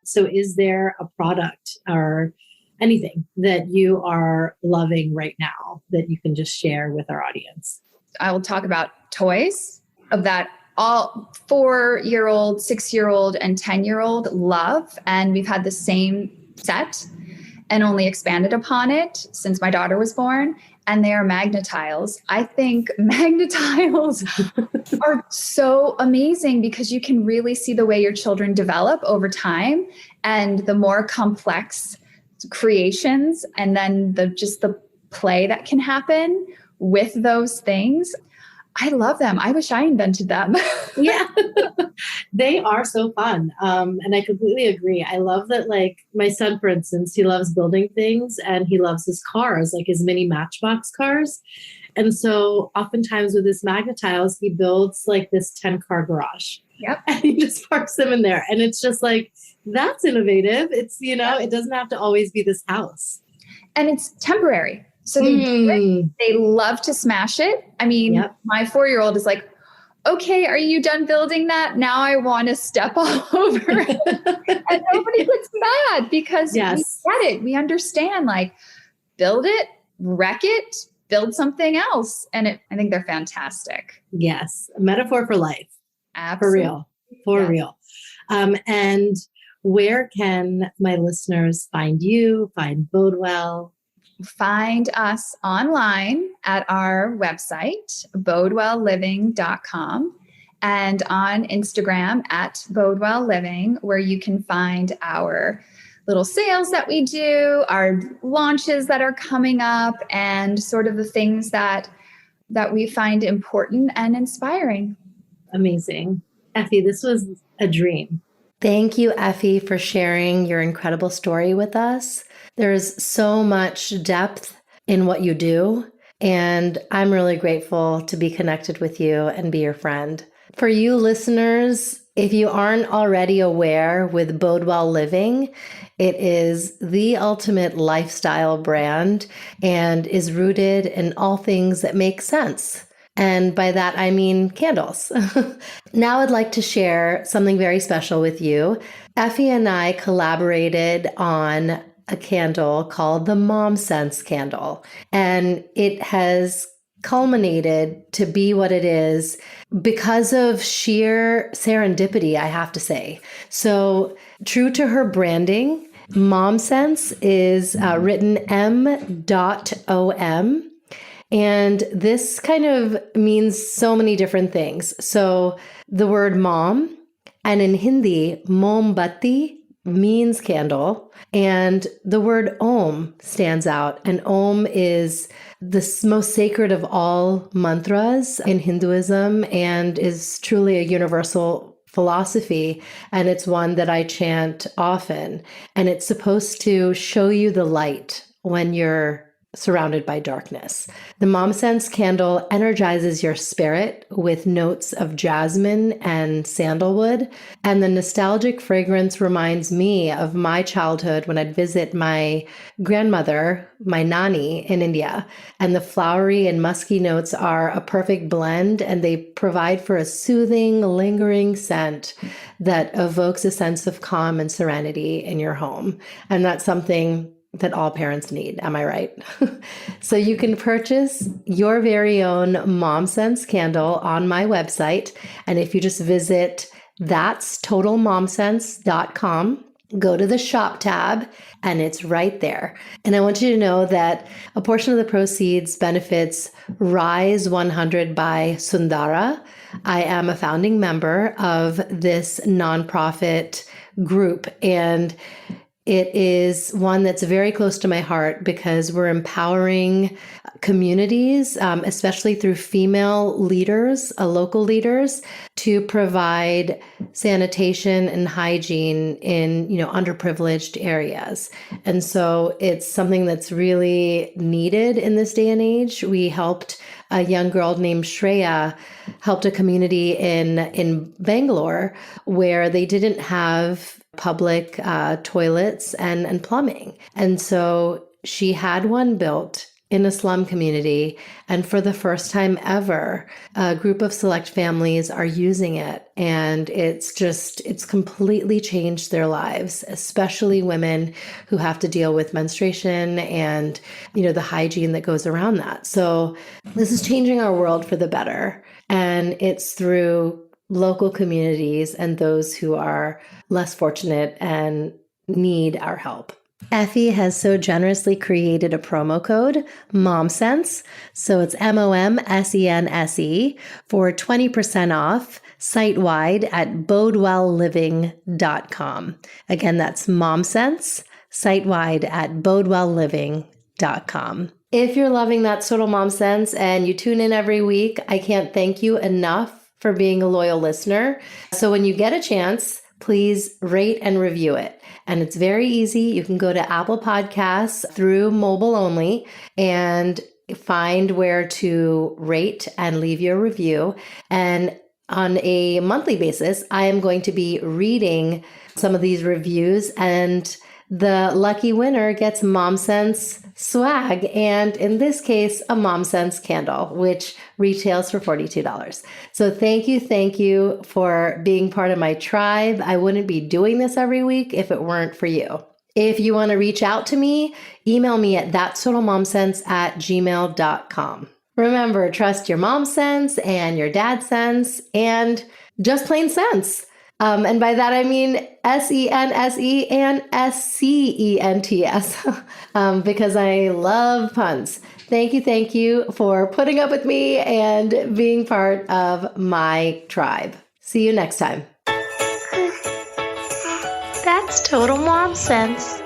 So is there a product or anything that you are loving right now that you can just share with our audience? I will talk about toys of that all 4-year-old, 6-year-old, and 10-year-old love. And we've had the same set and only expanded upon it since my daughter was born. And they are Magnetiles. I think Magnetiles are so amazing because you can really see the way your children develop over time and the more complex creations and then the play that can happen with those things. I love them. I wish I invented them. Yeah, they are so fun. And I completely agree. I love that, like my son, for instance, he loves building things and he loves his cars, like his mini Matchbox cars. And so oftentimes with his Magnetiles, he builds like this 10-car garage. Yep. And he just parks them in there. And it's just like, that's innovative. It's, it doesn't have to always be this house. And it's temporary. So they love to smash it. I mean, my 4-year-old is like, okay, are you done building that? Now I want to step all over it. And nobody gets mad because we get it. We understand, like, build it, wreck it, build something else. And I think they're fantastic. Yes. A metaphor for life. Absolutely. For real. And where can my listeners find you, find Bodewell? Find us online at our website, bodewellliving.com, and on Instagram at Bodewell Living, where you can find our little sales that we do, our launches that are coming up, and sort of the things that we find important and inspiring. Amazing. Effie, this was a dream. Thank you, Effie, for sharing your incredible story with us. There's so much depth in what you do, and I'm really grateful to be connected with you and be your friend. For you listeners, if you aren't already aware, with Bodewell Living, it is the ultimate lifestyle brand and is rooted in all things that make sense. And by that, I mean candles. Now I'd like to share something very special with you. Effie and I collaborated on a candle called the Mom Sense candle, and it has culminated to be what it is because of sheer serendipity, I have to say. So true to her branding, Mom Sense is written M.OM. And this kind of means so many different things. So the word mom, and in Hindi, mombatti, means candle. And the word Om stands out. And Om is the most sacred of all mantras in Hinduism and is truly a universal philosophy. And it's one that I chant often. And it's supposed to show you the light when you're surrounded by darkness. The Mom Sense candle energizes your spirit with notes of jasmine and sandalwood, and the nostalgic fragrance reminds me of my childhood when I'd visit my grandmother, my nani, in India. And the flowery and musky notes are a perfect blend, and they provide for a soothing, lingering scent that evokes a sense of calm and serenity in your home. And that's something that all parents need. Am I right? So you can purchase your very own Mom Sense candle on my website. And if you just visit that'stotalmomsense.com, go to the shop tab, and it's right there. And I want you to know that a portion of the proceeds benefits Rise 100 by Sundara. I am a founding member of this nonprofit group, and it is one that's very close to my heart because we're empowering communities, especially through female leaders, local leaders, to provide sanitation and hygiene in, underprivileged areas. And so it's something that's really needed in this day and age. We helped a young girl named Shreya, helped a community in Bangalore where they didn't have public toilets and plumbing. And so she had one built in a slum community. And for the first time ever, a group of select families are using it. And it's completely changed their lives, especially women who have to deal with menstruation and, the hygiene that goes around that. So this is changing our world for the better. And it's through local communities and those who are less fortunate and need our help. Effie has so generously created a promo code, MOMSENSE, so it's MOMSENSE, for 20% off site-wide at bodewellliving.com. Again, that's MOMSENSE, site-wide at bodewellliving.com. If you're loving That's Total Mom Sense and you tune in every week, I can't thank you enough for being a loyal listener. So when you get a chance, please rate and review it. And it's very easy. You can go to Apple Podcasts through mobile only and find where to rate and leave your review. And on a monthly basis, I am going to be reading some of these reviews, and the lucky winner gets Mom Sense swag, and in this case, a Mom Sense candle, which retails for $42. So thank you for being part of my tribe. I wouldn't be doing this every week if it weren't for you. If you want to reach out to me, email me at thatstotalmomsense@gmail.com. Remember, trust your mom sense and your dad sense and just plain sense. And by that, I mean SENSE and SCENTS, because I love puns. Thank you for putting up with me and being part of my tribe. See you next time. That's Total Mom Sense.